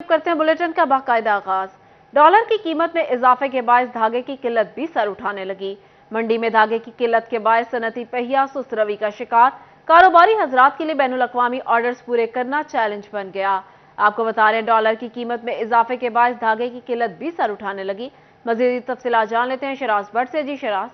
करते हैं बुलेटिन का बाकायदा आगाज। डॉलर की कीमत में इजाफे के बायस धागे की किल्लत भी सर उठाने लगी। मंडी में धागे की किल्लत के बायस सनती पहिया सुस्त रवि का शिकार। कारोबारी हजरात के लिए बैनुल अक़वामी ऑर्डर्स पूरे करना चैलेंज बन गया। आपको बता रहे हैं डॉलर की कीमत में इजाफे के बायस धागे की किल्लत भी सर उठाने लगी। मजीद तफसीलात जान लेते हैं शराज भट्ट से। जी शराज।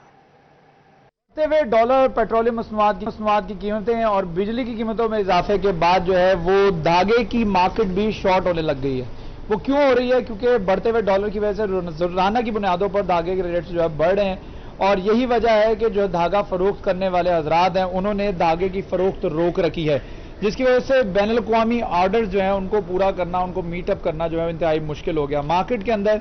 हुए डॉलर पेट्रोलियम मसनूआत की कीमतें और बिजली की कीमतों में इजाफे के बाद जो है वो धागे की मार्केट भी शॉर्ट होने लग गई है। वो क्यों हो रही है? क्योंकि बढ़ते हुए डॉलर की वजह से रोजाना की बुनियादों पर धागे के रेट्स जो है बढ़ रहे हैं और यही वजह है कि जो धागा फरोख्त करने वाले हजरात हैं उन्होंने धागे की फरोख्त रोक रखी है, जिसकी वजह से बैनुल अक़वामी ऑर्डर्स जो है उनको पूरा करना, उनको मीटअप करना जो है इंतहाई मुश्किल हो गया। मार्केट के अंदर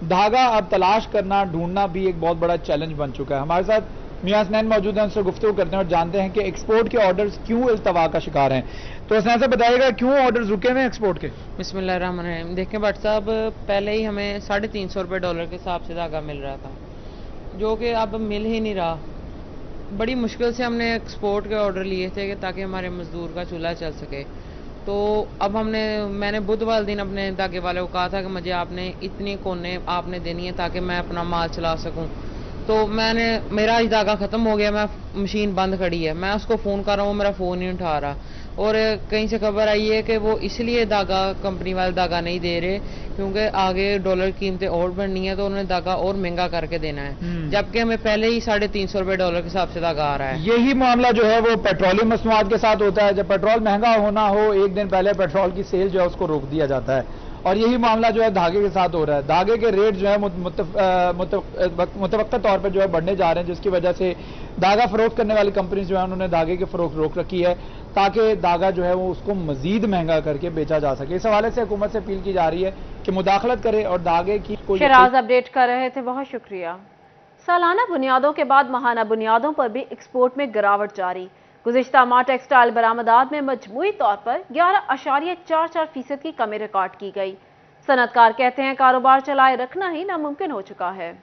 धागा अब तलाश करना, ढूंढना भी एक बहुत बड़ा चैलेंज बन चुका है। हमारे साथ मियां हसनैन मौजूद हैं, उनसे गुफ्तगू करते हैं और जानते हैं कि एक्सपोर्ट के ऑर्डर्स क्यों इल्तवा का शिकार हैं। तो हसनैन से बताइएगा क्यों ऑर्डर्स रुके हुए हैं एक्सपोर्ट के? बिस्मिल्लाहिर्रहमानिर्रहीम। देखें भट्ट साहब, पहले ही हमें 350 रुपये डॉलर के हिसाब से धागा मिल रहा था, जो कि अब मिल ही नहीं रहा। बड़ी मुश्किल से हमने एक्सपोर्ट के ऑर्डर लिए थे कि ताकि हमारे मजदूर का चूल्हा चल सके। तो अब मैंने बुधवार दिन अपने धागे वाले को कहा था कि मुझे आपने इतनी कोने आपने देनी है ताकि मैं अपना माल चला सकूं। तो मेरा आज धागा ख़त्म हो गया, मैं मशीन बंद खड़ी है, मैं उसको फ़ोन कर रहा हूँ, मेरा फ़ोन नहीं उठा रहा। और कहीं से खबर आई है कि वो इसलिए धागा कंपनी वाले धागा नहीं दे रहे क्योंकि आगे डॉलर की कीमतें और बढ़नी है, तो उन्होंने धागा और महंगा करके देना है, जबकि हमें पहले ही 350 रुपये डॉलर के हिसाब से धागा आ रहा है। यही मामला जो है वो पेट्रोलियम मसनूआत के साथ होता है। जब पेट्रोल महंगा होना हो, एक दिन पहले पेट्रोल की सेल जो है उसको रोक दिया जाता है और यही मामला जो है धागे के साथ हो रहा है। धागे के रेट जो है मुतवक्का तौर पर जो है बढ़ने जा रहे हैं, जिसकी वजह से धागा फरोख्त करने वाली कंपनी जो है उन्होंने धागे की फरोख्त रोक रखी है ताकि धागा जो है वो उसको मजीद महंगा करके बेचा जा सके। इस हवाले से हुकूमत से अपील की जा रही है कि मुदाखलत करे और धागे की कोई शराज अपडेट कर रहे थे, बहुत शुक्रिया। सालाना बुनियादों के बाद माहाना बुनियादों पर भी एक्सपोर्ट में गिरावट जारी। गुज़िश्ता माह टेक्सटाइल बरामदात में मजमूई तौर पर 11.44% की कमी रिकॉर्ड की गई। सनतकार कहते हैं कारोबार चलाए रखना ही नामुमकिन हो चुका है।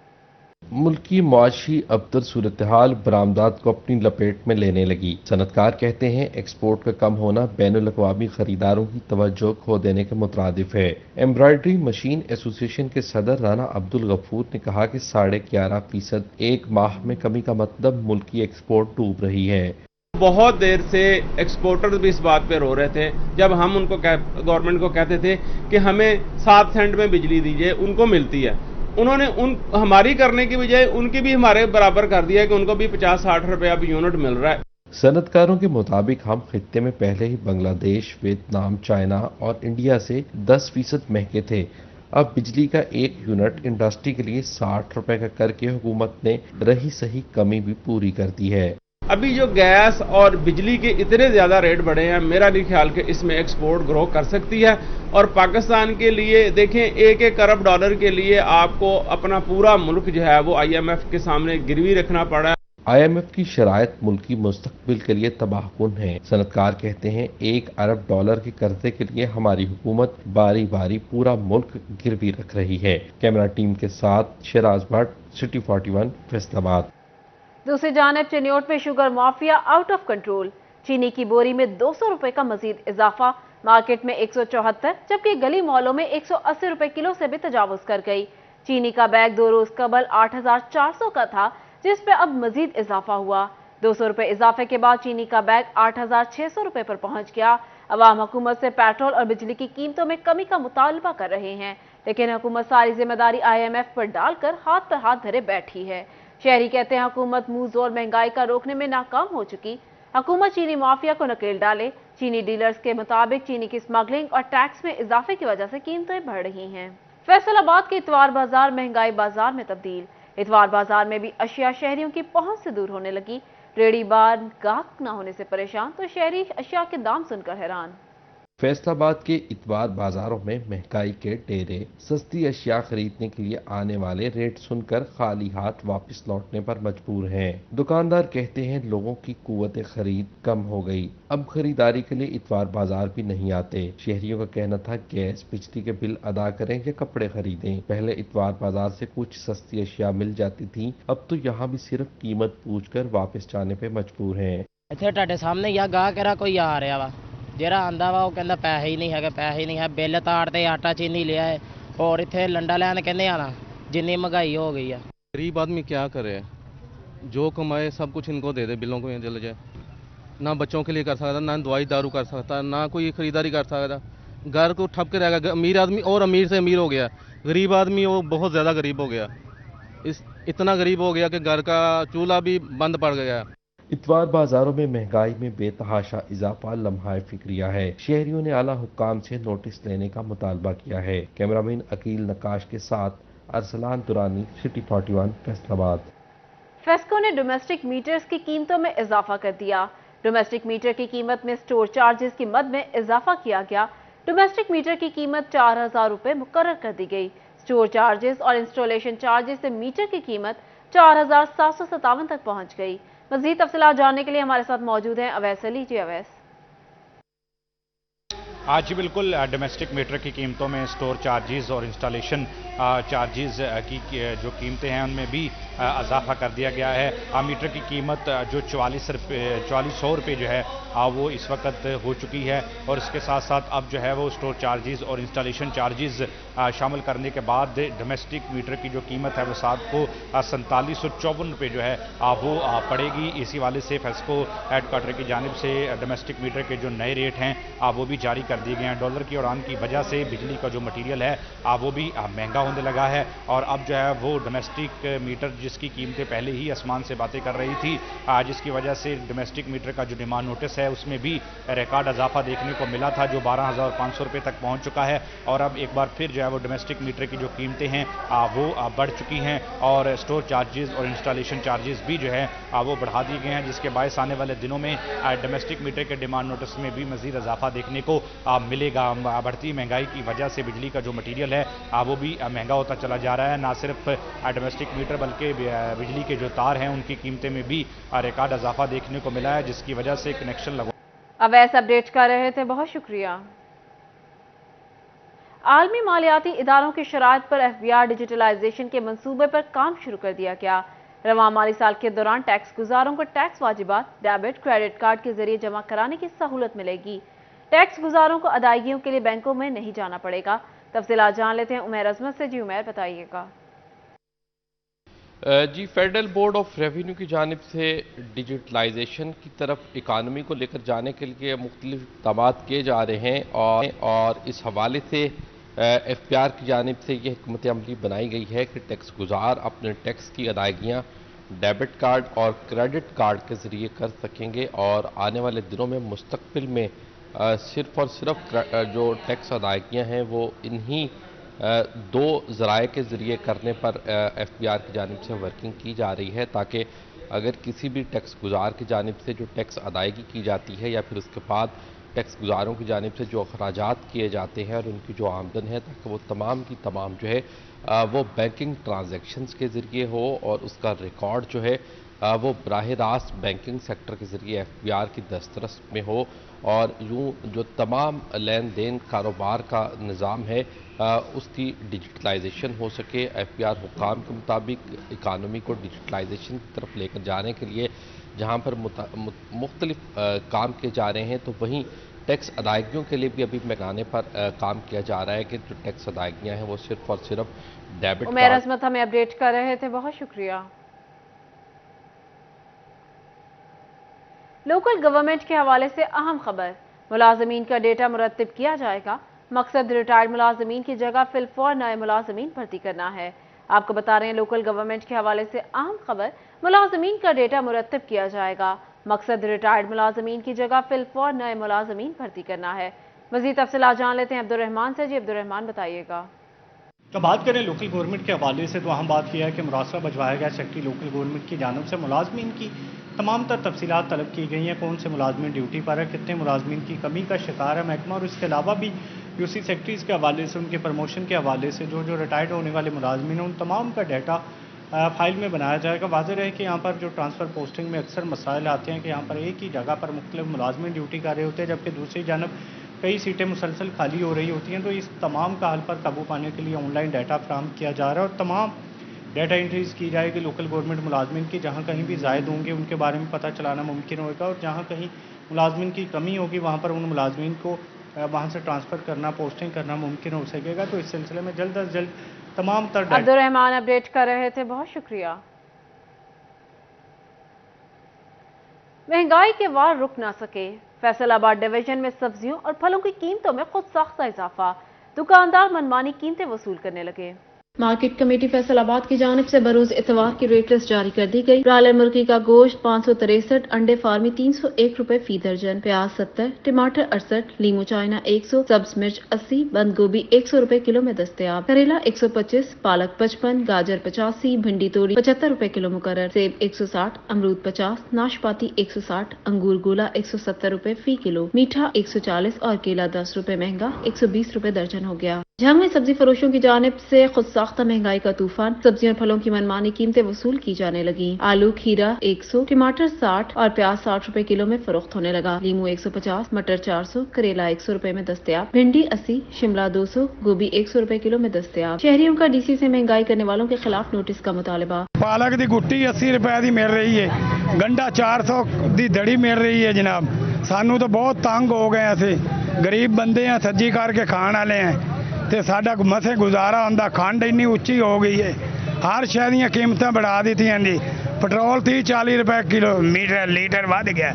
मुल्की मुआशी अबतर सूरत हाल बरामदात को अपनी लपेट में लेने लगी। सनतकार कहते हैं एक्सपोर्ट का कम होना बैनुल अक़वामी खरीदारों की तवज्जो खो देने के मुतरादिफ है। एम्ब्रॉयडरी मशीन एसोसिएशन के सदर राना अब्दुल गफूर ने कहा कि 11.5% एक माह में कमी का मतलब मुल्की एक्सपोर्ट डूब रही है। बहुत देर से एक्सपोर्टर भी इस बात पे रो रहे थे। जब हम उनको गवर्नमेंट को कहते थे कि हमें 7 सेंट में बिजली दीजिए, उनको मिलती है, उन्होंने हमारी करने की बजाय उनकी भी हमारे बराबर कर दिया है कि उनको भी 50-60 रुपए अब यूनिट मिल रहा है। सनतकारों के मुताबिक हम खित्ते में पहले ही बांग्लादेश, वियतनाम, चाइना और इंडिया से 10% महंगे थे। अब बिजली का 1 यूनिट इंडस्ट्री के लिए 60 रुपए का करके हुकूमत ने रही सही कमी भी पूरी कर दी है। अभी जो गैस और बिजली के इतने ज्यादा रेट बढ़े हैं, मेरा नहीं ख्याल कि इसमें एक्सपोर्ट ग्रो कर सकती है। और पाकिस्तान के लिए देखें, 1 अरब डॉलर के लिए आपको अपना पूरा मुल्क जो है वो IMF के सामने गिरवी रखना पड़ा है। IMF की शराइत मुल्की मुस्तकबिल के लिए तबाहकुन है। सनतकार कहते हैं 1 अरब डॉलर के कर्जे के लिए हमारी हुकूमत बारी बारी पूरा मुल्क गिरवी रख रही है। कैमरा टीम के साथ शराज भट्ट, सिटी 41, फैसलाबाद। दूसरी जानिब चिन्योट में sugar mafia out of control. चीनी की बोरी में 200 रुपए का मजीद इजाफा, मार्केट में 174 जबकि गली मॉलों में 180 रुपए किलो से भी तजावुज कर गई। चीनी का बैग 2 रोज कबल 8400 का था, जिस पे अब मजीद इजाफा हुआ। 200 रुपए इजाफे के बाद चीनी का बैग 8600 रुपए पर पहुंच गया। अवाम हुकूमत से पेट्रोल और बिजली की कीमतों में कमी का मुतालबा कर रहे हैं, लेकिन हुकूमत सारी जिम्मेदारी IMF पर डालकर हाथ पर हाथ धरे बैठी है। शहरी कहते हैं हुकूमत मुंह जोर महंगाई का रोकने में नाकाम हो चुकी। हुकूमत चीनी माफिया को नकेल डाले। चीनी डीलर्स के मुताबिक चीनी की स्मगलिंग और टैक्स में इजाफे की वजह से कीमतें बढ़ रही हैं। फैसलाबाद के इतवार बाजार महंगाई बाजार में तब्दील। इतवार बाजार में भी अशिया शहरियों की पहुंच से दूर होने लगी। रेडी बार गाहक न होने से परेशान तो शहरी अशिया के दाम सुनकर हैरान। फैसलाबाद के इतवार बाजारों में महंगाई के डेरे। सस्ती अशिया खरीदने के लिए आने वाले रेट सुनकर खाली हाथ वापस लौटने पर मजबूर हैं। दुकानदार कहते हैं लोगों की कुव्वत खरीद कम हो गई, अब खरीदारी के लिए इतवार बाजार भी नहीं आते। शहरियों का कहना था गैस बिजली के बिल अदा करें या कपड़े खरीदें। पहले इतवार बाजार से कुछ सस्ती अशिया मिल जाती थी, अब तो यहाँ भी सिर्फ कीमत पूछकर वापस जाने पे मजबूर हैं। इतने ਤੁਹਾਡੇ सामने या गाहक कोई आ रहा वा ਜਿਹੜਾ ਆਂਦਾ ਵਾ ਉਹ ਕਹਿੰਦਾ ਪੈਸੇ ਹੀ ਨਹੀਂ ਹੈਗੇ, ਪੈਸੇ ਹੀ ਨਹੀਂ ਹੈ, ਬਿੱਲ ਤਾੜਦੇ, ਆਟਾ ਚੀਨੀ ਲਿਆ ਹੈ, ਔਰ ਇੱਥੇ ਲੰਡਾ ਲੈਣ ਕਹਿੰਦੇ ਆਣਾ, ਜਿੰਨੀ ਮਹਿੰਗਾਈ ਹੋ गई है। गरीब आदमी क्या करे, जो कमाए सब कुछ इनको दे दे, बिलों को ये चले जाए, ना बच्चों के लिए कर सकता, ना दवाई दारू कर सकता, ना कोई खरीदारी कर सकता, घर को ठप के रहेगा। अमीर आदमी और अमीर से अमीर हो गया, गरीब आदमी वो बहुत ज़्यादा गरीब हो गया, इतना गरीब हो गया कि घर का चूल्हा भी बंद पड़ गया। इतवार बाजारों में महंगाई में बेतहाशा इजाफा लम्हा फिक्रिया है। शहरियों ने आला हुक्काम से नोटिस लेने का मुतालबा किया है। कैमरामैन अकील नकाश के साथ अरसलान दुरानी, सिटी 41, फैसलाबाद। फेस्को ने डोमेस्टिक मीटर्स की कीमतों में इजाफा कर दिया। डोमेस्टिक मीटर की कीमत में स्टोर चार्जेस की मद में इजाफा किया गया। डोमेस्टिक मीटर की कीमत 4000 रुपए मुकर्रर कर दी गई। स्टोर चार्जेस और इंस्टॉलेशन चार्जेस से मीटर की कीमत 4757 तक पहुंच गई। मजीद तफसीलात जानने के लिए हमारे साथ मौजूद हैं अवैस अली। जी अवैस। आज बिल्कुल डोमेस्टिक मीटर की कीमतों में स्टोर चार्जेस और इंस्टॉलेशन चार्जेस की जो कीमतें हैं उनमें भी इजाफा कर दिया गया है। मीटर की कीमत जो 4400 रुपये जो है वो इस वक्त हो चुकी है, और इसके साथ साथ अब जो है वो स्टोर चार्जेस और इंस्टॉलेशन चार्जेस शामिल करने के बाद डोमेस्टिक मीटर की जो कीमत है वो 4754 रुपये जो है वो पड़ेगी। इसी वाले से फेस्को हेडक्वार्टर की जानिब से डोमेस्टिक मीटर के जो नए रेट हैं वो भी जारी कर दिए गए हैं। डॉलर की उड़ान की वजह से बिजली का जो मटीरियल है वो भी महंगा होने लगा है, और अब जो है वो डोमेस्टिक मीटर जिसकी कीमतें पहले ही आसमान से बातें कर रही थी, जिसकी वजह से डोमेस्टिक मीटर का जो डिमांड नोटिस है उसमें भी रिकॉर्ड इजाफा देखने को मिला था, जो 12500 रुपये तक पहुंच चुका है। और अब एक बार फिर जो है वो डोमेस्टिक मीटर की जो कीमतें हैं वो बढ़ चुकी हैं, और स्टोर चार्जेस और इंस्टॉलेशन चार्जेस भी जो है वो बढ़ा दिए गए हैं, जिसके बायस आने वाले दिनों में डोमेस्टिक मीटर के डिमांड नोटिस में भी मजीद इजाफा देखने को मिलेगा। बढ़ती महंगाई की वजह से बिजली का जो मटीरियल है वो भी महंगा होता चला जा रहा है। ना सिर्फ डोमेस्टिक मीटर बल्कि बिजली के जो तार हैं उनकी कीमतें में भी रिकॉर्ड इजाफा देखने को मिला है, जिसकी वजह से कनेक्शन अवैस अपडेट कर रहे थे, बहुत शुक्रिया। आलमी मालियाती इदारों की शराइत पर एफबीआर डिजिटलाइजेशन के मंसूबे पर काम शुरू कर दिया गया। रवां माली साल के दौरान टैक्स गुजारों को टैक्स वाजिबात डेबिट क्रेडिट कार्ड के जरिए जमा कराने की सहूलत मिलेगी। टैक्स गुजारों को अदायगियों के लिए बैंकों में नहीं जाना पड़ेगा। तफसीलात जान लेते हैं उमैर अजमत से। जी उमैर, बताइएगा। जी, फेडरल बोर्ड ऑफ रेवेन्यू की जानिब से डिजिटलाइजेशन की तरफ इकानमी को लेकर जाने के लिए मुख्तलिफ इक़दाम किए जा रहे हैं, और इस हवाले से एफबीआर की जानिब से यह हिकमत अमली बनाई गई है कि टैक्स गुजार अपने टैक्स की अदायगियाँ डेबिट कार्ड और क्रेडिट कार्ड के ज़रिए कर सकेंगे, और आने वाले दिनों में मुस्तकबिल में सिर्फ़ और सिर्फ जो टैक्स अदायगियाँ हैं वो इन्हीं दो ज़राए के ज़रिए करने पर एफबीआर की जानिब से वर्किंग की जा रही है, ताकि अगर किसी भी टैक्स गुजार की जानिब से जो टैक्स अदायगी की जाती है या फिर उसके बाद टैक्स गुजारों की जानिब से जो अखराजात किए जाते हैं और उनकी जो आमदन है, ताकि वो तमाम की तमाम जो है वो बैंकिंग ट्रांजैक्शंस के ज़रिए हो, और उसका रिकॉर्ड जो है वो बराह रास्त बैंकिंग सेक्टर के ज़रिए एफबीआर की दस्तरस में हो, और यूँ जो तमाम लेन देन कारोबार का निज़ाम है उसकी डिजिटलाइजेशन हो सके। एफबीआर हुक्काम के मुताबिक इकानमी को डिजिटलाइजेशन की तरफ लेकर जाने के लिए जहाँ पर मुख्तलिफ काम किए जा रहे हैं, तो वहीं टैक्स अदायगियों के लिए भी अभी मैदान पर काम किया जा रहा है कि जो टैक्स अदायगियाँ हैं वो सिर्फ और सिर्फ डेबिट उमैर अजमत हमें अपडेट कर रहे थे, बहुत शुक्रिया। लोकल गवर्नमेंट के हवाले से अहम खबर, मुलाजमीन का डेटा मुरत्तिब किया जाएगा। मकसद रिटायर्ड मुलाजमीन की जगह फिलफौर नए मुलाजमीन भर्ती करना है। आपको बता रहे हैं लोकल गवर्नमेंट के हवाले से अहम खबर, मुलाजमीन का डेटा मुरत्तिब किया जाएगा। मकसद रिटायर्ड मुलाजमीन की जगह फिलफौर नए मुलाजमीन भर्ती करना है। मजीद तफसीलात जान लेते हैं अब्दुर्रहमान से। जी अब्दुर्रहमान, बताइएगा। तो बात करें लोकल गवर्नमेंट के हवाले से, तो अहम बात किया है कि मुरासला भिजवाया गया सेक्रेटरी लोकल गवर्नमेंट की जानब से मुलाजमीन की तमाम तर तफसीलात तलब की गई हैं। कौन से मुलाजमीन ड्यूटी पर है, कितने मुलाजमीन की कमी का शिकार है महकमा, और इसके अलावा भी यूसी सेक्रेटरीज़ के हवाले से, उनके प्रमोशन के हवाले से जो रिटायर्ड होने वाले मुलाजमीन हैं उन तमाम का डाटा फाइल में बनाया जाएगा। वाज़ेह है कि यहाँ पर जो ट्रांसफ़र पोस्टिंग में अक्सर मसाइल आते हैं कि यहाँ पर एक ही जगह पर मुख्तलिफ मुलाजमीन ड्यूटी कर रहे होते हैं, जबकि दूसरी जानब कई सीटें मुसलसल खाली हो रही होती हैं। तो इस तमाम का हल पर काबू पाने के लिए ऑनलाइन डाटा फ्राहम किया जा रहा है, और तमाम डाटा एंट्रीज़ की जाएगी लोकल गवर्नमेंट मुलाजमीन की। जहाँ कहीं भी ज़ायद होंगे उनके बारे में पता चलाना मुमकिन होगा, और जहाँ कहीं मुलाजमिन की कमी होगी, वहाँ पर उन मुलाजमिन को वहाँ से ट्रांसफ़र करना, पोस्टिंग करना मुमकिन हो सकेगा। तो इस सिलसिले में जल्द अज जल्द तमाम तर अब्दुर्रहमान अपडेट कर रहे थे, बहुत शुक्रिया। महंगाई के वार रुक ना सके, फैसलाबाद डिवीजन में सब्जियों और फलों की कीमतों में खुद साख्ता इजाफा, दुकानदार मनमानी कीमतें वसूल करने लगे। मार्केट कमेटी फैसलाबाद की जानिब से बरोज इतवार की रेट लिस्ट जारी कर दी गई। ब्रायलर मुर्गी का गोश्त 563, अंडे फार्मी 301 रुपए फी दर्जन, प्याज 70, टमाटर 68, लीमू चाइना 100, सब्ज मिर्च 80, बंद गोभी 100 रुपए किलो में दस्तयाब, करेला 125, पालक 55, गाजर 85, भिंडी तोड़ी 75 रुपए किलो मुकर्रर, सेब 160, अमरूद 50, नाशपाती 160, अंगूर गोला 170 रुपए फी किलो, मीठा 140 और केला 10 रुपए महंगा 120 रुपए दर्जन हो गया। झंग में सब्जी फरोशों की जानिब से खुद साख्ता महंगाई का तूफान, सब्जियों और फलों की मनमानी कीमतें वसूल की जाने लगी। आलू खीरा 100, टमाटर 60 और प्याज 60 रुपए किलो में फरोख्त होने लगा। लीमू 150, मटर 400, करेला 100 रुपए में दस्तयाब, भिंडी 80, शिमला 200, गोभी 100 रुपए किलो में दस्तयाब। शहरियों का डीसी से महंगाई करने वालों के खिलाफ नोटिस का मुतालबा। पालक की गुट्टी 80 रुपए की मिल रही है, गंडा 400 की दड़ी मिल रही है जनाब। सानू तो बहुत तंग हो गए, असी गरीब बंदे हैं, सज्जी करके खाने वाले हैं ਤੇ ਸਾਡਾ ਮਸੇ ਗੁਜ਼ਾਰਾ ਹੁੰਦਾ। ਖੰਡ ਇੰਨੀ ਉੱਚੀ ਹੋ ਗਈ ਹੈ, ਹਰ ਸ਼ੈ ਦੀਆਂ ਕੀਮਤਾਂ बढ़ा ਦਿੱਤੀਆਂ ਜੀ। ਪੈਟਰੋਲ 30-40 रुपए किलो लीटर ਵੱਧ ਗਿਆ।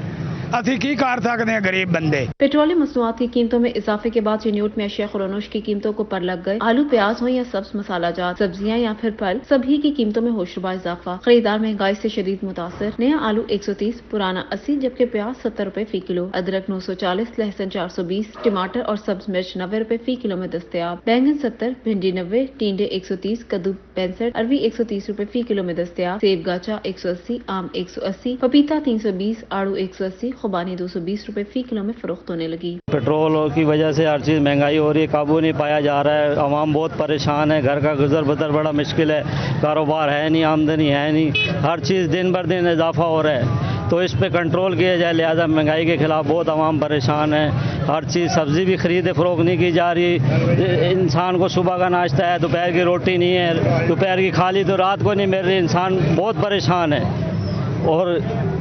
ਅਸੀਂ ਕੀ ਕਰ ਸਕਦੇ हैं गरीब बंदे। पेट्रोलियम मसनूआत की कीमतों में इजाफे के बाद चिन्यूट में अशिया खुरानोश की कीमतों को पर लग गए। आलू प्याज हो या सब्ज मसाला जात, सब्जियां या फिर फल, सभी की कीमतों में होशरुबा इजाफा। खरीदार महंगाई से शदीद मुतासर। नया आलू 130, पुराना 80, जबकि प्याज 70 रुपए फी किलो, अदरक 940, लहसुन 420, टमाटर और सब्ज मिर्च 90 रुपए फी किलो में दस्तयाब, बैंगन 70, भिंडी 90, टींडे 130, कद्दू 65, अरवी 130 रुपए फी किलो में दस्तयाब, सेब गाचा 180, आम 180, पपीता 320, आड़ू 180, खुबानी 220 रुपए फी किलो में फरोख्त होने लगी। पेट्रोल की वजह से हर चीज़ महंगाई हो रही है, काबू नहीं पाया जा रहा है। आवाम बहुत परेशान है, घर का गुजर बसर बड़ा मुश्किल है, कारोबार है नहीं, आमदनी है नहीं, हर चीज़ दिन बर दिन इजाफा हो रहा है। तो इस पे कंट्रोल किया जाए, लिहाजा महंगाई के खिलाफ बहुत आवाम परेशान है। हर चीज़ सब्ज़ी भी खरीदे फरोख्त नहीं की जा रही। इंसान को सुबह का नाश्ता है, दोपहर की रोटी नहीं है, दोपहर की खाली तो रात को नहीं मिल रही। इंसान बहुत परेशान है और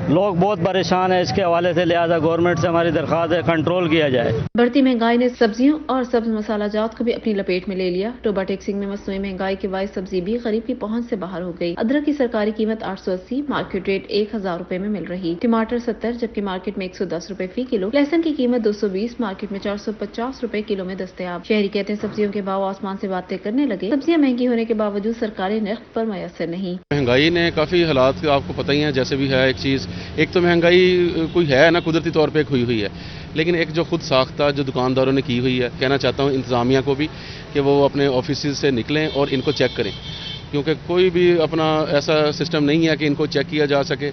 लोग बहुत परेशान है इसके हवाले से, लिहाजा गवर्नमेंट से हमारी दरख्वास्त है कंट्रोल किया जाए। बढ़ती महंगाई ने सब्जियों और सब्ज मसाला जात को भी अपनी लपेट में ले लिया। टोबा टैक्सिंग में मसनूई महंगाई के बायस सब्जी भी गरीब की पहुंच से बाहर हो गई। अदरक की सरकारी कीमत 880, मार्केट रेट 1000 रुपए में मिल रही। टमाटर 70, जबकि मार्केट में 110 रुपए फी किलो। लहसुन की कीमत 220, मार्केट में 450 रुपए किलो में दस्तयाब। शहरी कहते हैं सब्जियों के भाव आसमान से बातें करने लगे। सब्जियां महंगी होने के बावजूद सरकारी नर्ख पर मयसर नहीं। महंगाई ने काफ़ी हालात आपको पता ही है, जैसे भी है एक चीज़, एक तो महंगाई कोई है ना कुदरती तौर पे हुई है, लेकिन एक जो खुद साख्ता जो दुकानदारों ने की हुई है, कहना चाहता हूँ इंतज़ामिया को भी कि वो अपने ऑफिस से निकलें और इनको चेक करें, क्योंकि कोई भी अपना ऐसा सिस्टम नहीं है कि इनको चेक किया जा सके।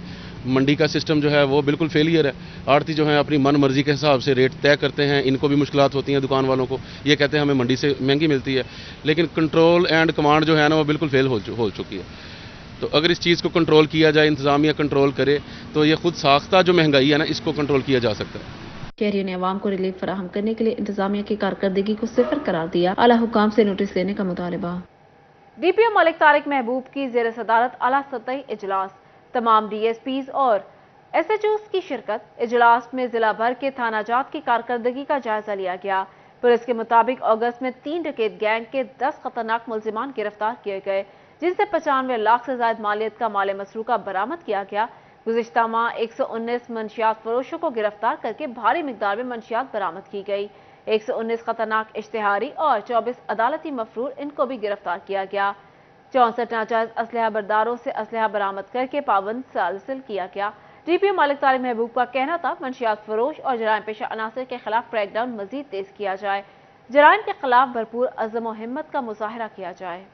मंडी का सिस्टम जो है वो बिल्कुल फेलियर है। आड़ती जो है अपनी मन मर्जी के हिसाब से रेट तय करते हैं, इनको भी मुश्किलात होती हैं दुकान वालों को। ये कहते हैं हमें मंडी से महंगी मिलती है, लेकिन कंट्रोल एंड कमांड जो है ना वो बिल्कुल फेल हो चुकी है। तो अगर इस चीज़ को कंट्रोल किया जाए, इंतज़ामिया कंट्रोल करे, तो ये खुद साख्ता जो महंगाई है ना इसको कंट्रोल किया जा सकता है। शहरियों ने अवाम को रिलीफ फराहम करने के लिए इंतजामिया की कारकर्दगी को सिफर करार दिया। आला हुकाम से नोटिस लेने का मुतालबा। डीपीओ मलिक तारिक महबूब की ज़ेर सदारत आला सतही इजलास, तमाम डीएसपीज और एसएचओज की शिरकत। इजलास में जिला भर के थाना जात की कारकर्दगी का जायजा लिया गया। पुलिस के मुताबिक अगस्त में 3 डकैत गैंग के 10 खतरनाक मुलजिमान गिरफ्तार किए गए, जिनसे 95 लाख से ज्यादा मालियत का माल मसरूका बरामद किया गया। गुज़िश्ता माह 119 मंशियात फरोशों को गिरफ्तार करके भारी मिकदार में मंशियात बरामद की गई। 119 खतरनाक इश्तिहारी और 24 अदालती मफरूर, इनको भी गिरफ्तार किया गया। 64 नाजायज असलहा बरदारों से असलहा बरामद करके पाबंद सालसिल किया गया। डीपीओ मलिक तारिक महबूब का कहना था मंशियात फरोश और जराइम पेशा अनासर के खिलाफ क्रैकडाउन मजीद तेज किया जाए, जराइम के खिलाफ भरपूर अज़म व हिम्मत का मुजाहरा किया जाए।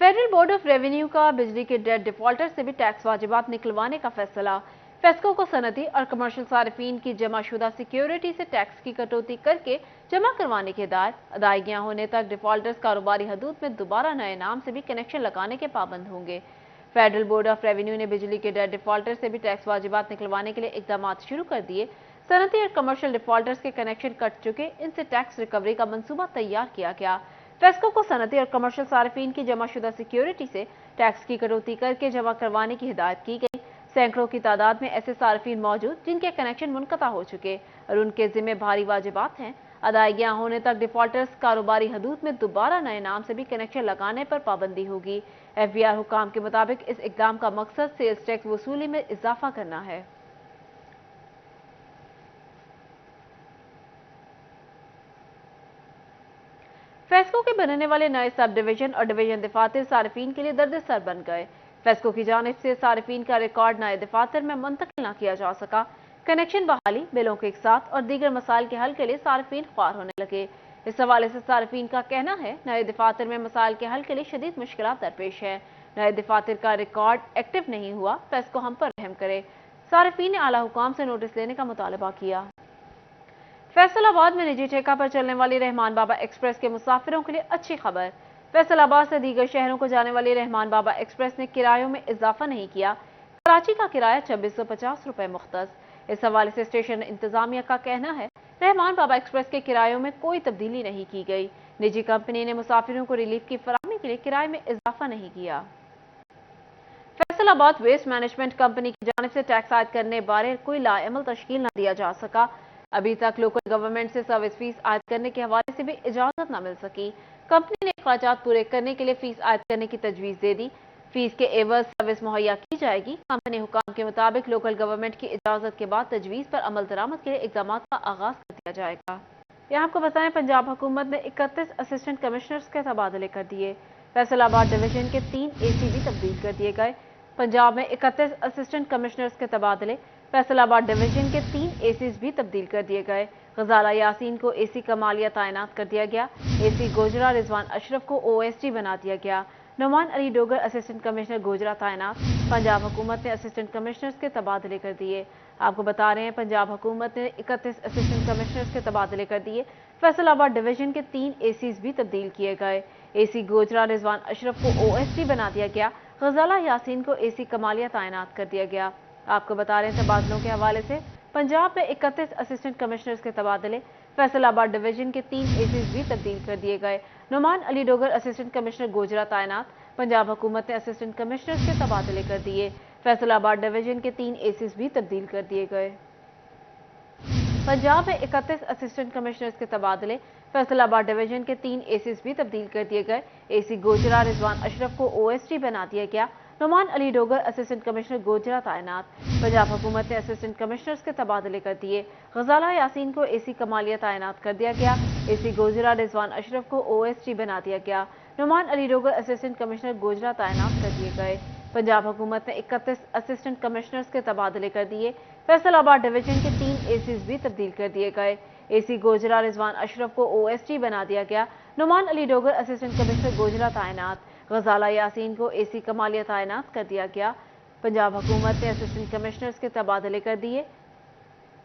फेडरल बोर्ड ऑफ रेवेन्यू का बिजली के डेट डिफॉल्टर से भी टैक्स वाजिबात निकलवाने का फैसला। फेस्को को सनती और कमर्शियल सारिफीन की जमाशुदा सिक्योरिटी से टैक्स की कटौती करके जमा करवाने के हिदायत। अदायगियां होने तक डिफॉल्टर्स कारोबारी हदूद में दोबारा नए नाम से भी कनेक्शन लगाने के पाबंद होंगे। फेडरल बोर्ड ऑफ रेवेन्यू ने बिजली के डेट डिफॉल्टर से भी टैक्स वाजिबात निकलवाने के लिए इकदाम शुरू कर दिए। सनती और कमर्शियल डिफॉल्टर्स के कनेक्शन कट चुके, इनसे टैक्स रिकवरी का मंसूबा तैयार किया गया। फेस्को को सनती और कमर्शियल सार्फिन की जमाशुदा सिक्योरिटी से टैक्स की कटौती करके जमा करवाने की हिदायत की गई। सैकड़ों की तादाद में ऐसे सार्फिन मौजूद जिनके कनेक्शन मुनक़ता हो चुके और उनके जिम्मे भारी वाजिबात हैं। अदायगियां होने तक डिफॉल्टर्स कारोबारी हदूद में दोबारा नए नाम से भी कनेक्शन लगाने पर पाबंदी होगी। FBR हुकाम के मुताबिक इस इकदाम का मकसद सेल्स टैक्स वसूली में इजाफा करना है। फेस्को के बनने वाले नए सब डिवीजन और डिवीजन दफातर सार्फिन के लिए दर्द-ए-सर बन गए। फेस्को की जानिब से सार्फिन का रिकॉर्ड नए दफातर में मुंतकिल न किया जा सका। कनेक्शन बहाली, बिलों के साथ और दीगर मसाइल के हल के लिए सार्फिन ख्वार होने लगे। इस हवाले से सार्फिन का कहना है नए दफातर में मसाइल के हल के लिए शदीद मुश्किलात दरपेश है। नए दफातर का रिकॉर्ड एक्टिव नहीं हुआ, फेस्को हम पर रहम करे। सार्फिन ने आला हुकाम से नोटिस लेने का मुतालबा किया। फैसलाबाद में निजी ठेका पर चलने वाली रहमान बाबा एक्सप्रेस के मुसाफिरों के लिए अच्छी खबर। फैसलाबाद से दीगर शहरों को जाने वाली रहमान बाबा एक्सप्रेस ने किरायों में इजाफा नहीं किया। कराची का किराया 2650 रुपए मुख्तस। इस हवाले से स्टेशन इंतजामिया का कहना है रहमान बाबा एक्सप्रेस के किरायों में कोई तब्दीली नहीं की गई। निजी कंपनी ने मुसाफिरों को रिलीफ की फराहमी के लिए किराए में इजाफा नहीं किया। फैसलाबाद वेस्ट मैनेजमेंट कंपनी की जानिब से टैक्स आयद करने बारे कोई लाएमल तश्कील न दिया जा सका। अभी तक लोकल गवर्नमेंट से सर्विस फीस आयद करने के हवाले से भी इजाजत न मिल सकी। कंपनी ने अखराजात पूरे करने के लिए फीस आयद करने की तजवीज़ दे दी। फीस के एवज सर्विस मुहैया की जाएगी। कंपनी हुकाम के मुताबिक लोकल गवर्नमेंट की इजाजत के बाद तजवीज़ पर अमल दरामद के लिए इक़दाम का आगाज कर दिया जाएगा। यहाँ आपको बताएं पंजाब हुकूमत ने 31 असिस्टेंट कमिश्नर्स के तबादले कर दिए। फैसलाबाद डिवीजन के 3 AC भी तब्दील कर दिए गए। पंजाब में 31 असिस्टेंट कमिश्नर्स के तबादले। फैसलाबाद डिवीजन के 3 ACs भी तब्दील कर दिए गए। गजाला यासीन को AC कमालिया तैनात कर दिया गया। AC गोजरा रिजवान अशरफ को OSD बना दिया गया। नुमान अली डोगर असिस्टेंट कमिश्नर गोजरा तैनात। पंजाब हुकूमत ने असिस्टेंट कमिश्नर्स के तबादले कर दिए। आपको बता रहे हैं पंजाब हुकूमत ने 31 असिस्टेंट कमिश्नर्स के तबादले कर दिए। फैसलाबाद डिवीजन के 3 ACs भी तब्दील किए गए। AC गोजरा रिजवान अशरफ को OSD बना दिया गया। गजाला यासीन को AC कमालिया तैनात कर दिया गया। आपको बता रहे हैं तबादलों के हवाले से पंजाब में 31 असिस्टेंट कमिश्नर्स के तबादले। फैसलाबाद डिवीजन के 3 ACs भी तब्दील कर दिए गए। नुमान अली डोगर असिस्टेंट कमिश्नर गोजरा तैनात। पंजाब हुकूमत ने असिस्टेंट कमिश्नर्स के तबादले कर दिए। फैसलाबाद डिवीजन के 3 ACs भी तब्दील कर दिए गए। पंजाब में 31 असिस्टेंट कमिश्नर्स के तबादले। फैसलाबाद डिवीजन के 3 ACs भी तब्दील कर दिए गए। AC गोजरा रिजवान अशरफ को OSD बना दिया गया। नुमान अली डोगर असिस्टेंट कमिश्नर गोजरा तैनात। पंजाब हुकूमत ने असिस्टेंट कमिश्नर्स के तबादले कर दिए। गजाला यासीन को AC कमालिया तैनात कर दिया गया। AC गोजरा रिजवान अशरफ को OSD बना दिया गया। नुमान अली डोगर असिस्टेंट कमिश्नर गोजरा तैनात कर दिए गए। पंजाब हुकूमत ने 31 असिस्टेंट कमिश्नर्स के तबादले कर दिए। फैसलाबाद डिवीजन के 3 ACs भी तब्दील कर दिए गए। AC गोजरा रिजवान अशरफ को OSD बना दिया गया। नुमान अली डोगर असिस्टेंट कमिश्नर गोजरा तैनात। गजाला यासीन को AC कमालिया तैनात कर दिया गया। पंजाब हुकूमत ने असिस्टेंट कमिश्नर्स के तबादले कर दिए।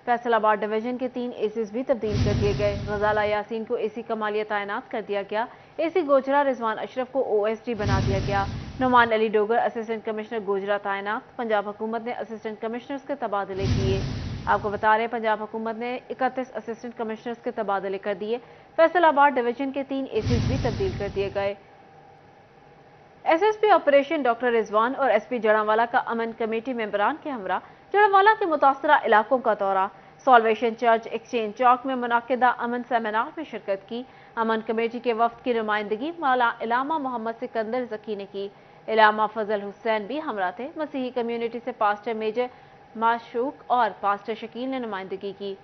फैसलाबाद डिवीजन के 3 ACs भी तब्दील कर दिए गए। गजाला यासीन को AC कमालिया तैनात कर दिया गया। AC गोजरा रिजवान अशरफ को OSD बना दिया गया। नुमान अली डोगर असिस्टेंट कमिश्नर गोजरा तैनात। पंजाब हुकूमत ने असिस्टेंट कमिश्नर्स के तबादले किए। आपको बता रहे हैं पंजाब हुकूमत ने 31 असिस्टेंट कमिश्नर्स के तबादले कर दिए। फैसलाबाद डिवीजन के 3 ACs भी तब्दील कर दिए गए। SSP ऑपरेशन डॉक्टर रिजवान और SP जड़ावाला का अमन कमेटी मेंबरान के हमरा जड़ावाला के मुतासरा इलाकों का दौरा। सॉल्वेशन चर्च एक्सचेंज चौक में मुनाकिदा अमन सेमिनार में शिरकत की। अमन कमेटी के वफ्द की नुमाइंदगी मौला इलामा मोहम्मद सिकंदर जकी ने की। इलामा फजल हुसैन भी हमरा थे। मसीही कम्युनिटी से पास्टर मेजर माशूक और पास्टर शकील ने नुमाइंदगी की।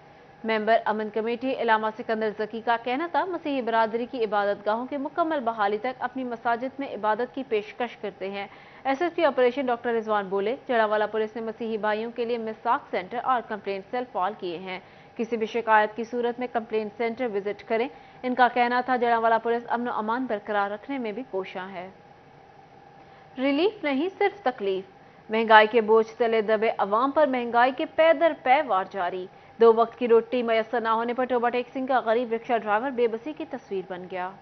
मेंबर अमन कमेटी इलामा सिकंदर जकी का कहना था मसीही बरादरी की इबादत गाहों के मुकम्मल बहाली तक अपनी मसाजिद में इबादत की पेशकश करते हैं। SSP ऑपरेशन डॉक्टर रिजवान बोले जड़ावाला पुलिस ने मसीही भाइयों के लिए मिसाक सेंटर और कंप्लेंट सेल फॉल किए हैं। किसी भी शिकायत की सूरत में कंप्लेंट सेंटर विजिट करें। इनका कहना था जड़ावाला पुलिस अमन और अमान बरकरार रखने में भी कोशां है। रिलीफ नहीं सिर्फ तकलीफ। महंगाई के बोझ तले दबे अवाम पर महंगाई के पै दर पै वार जारी। 2 वक्त की रोटी मैसर न होने पर टोबा टेक्सिंग का गरीब रिक्शा ड्राइवर बेबसी की तस्वीर बन गया।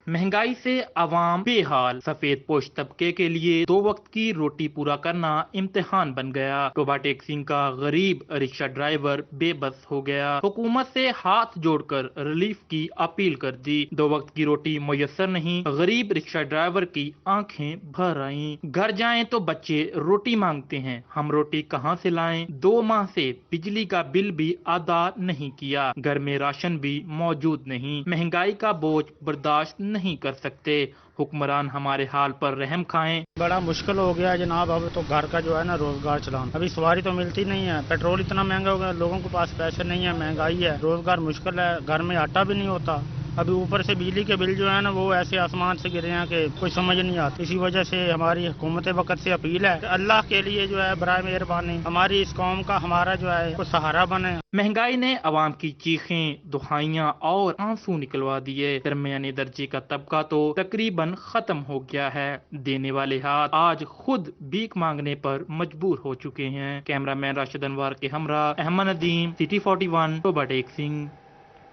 महंगाई से आवाम बेहाल, सफेद पोश तबके के लिए 2 वक्त की रोटी पूरा करना इम्तिहान बन गया। टोबा टेक्सिंग का गरीब रिक्शा ड्राइवर बेबस हो गया। हुकूमत से हाथ जोड़कर रिलीफ की अपील कर दी। 2 वक्त की रोटी मुयस्सर नहीं, गरीब रिक्शा ड्राइवर की आंखें भर आईं। घर जाएं तो बच्चे रोटी मांगते हैं, हम रोटी कहां से लाएं? 2 माह से बिजली का बिल भी अदा नहीं किया, घर में राशन भी मौजूद नहीं। महंगाई का बोझ बर्दाश्त नहीं कर सकते, हुक्मरान हमारे हाल पर रहम खाएं। बड़ा मुश्किल हो गया जनाब, अब तो घर का जो है ना रोजगार चलाना, अभी सवारी तो मिलती नहीं है, पेट्रोल इतना महंगा हो गया, लोगों के पास पैसे नहीं है, महंगाई है, रोजगार मुश्किल है, घर में आटा भी नहीं होता। अभी ऊपर से बिजली के बिल जो है ना वो ऐसे आसमान से गिरे हैं कि कोई समझ नहीं आती। इसी वजह से हमारी हुकूमत वक्त से अपील है, अल्लाह के लिए जो है बराए मेहरबानी हमारी इस कौम का हमारा जो है कोई सहारा बने। महंगाई ने आवाम की चीखें, दुहाइयां और आंसू निकलवा दिए। दरमियाने दर्जे का तबका तो तकरीबन खत्म हो गया है। देने वाले हाथ आज खुद भीख मांगने पर मजबूर हो चुके हैं। कैमरामैन राशिद अनवर के हमरा अहमद नदीम, सिटी 41, टोबा टेक्सिंग।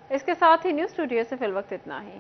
इसके साथ ही न्यूज़ स्टूडियो से फिलवक्त इतना ही।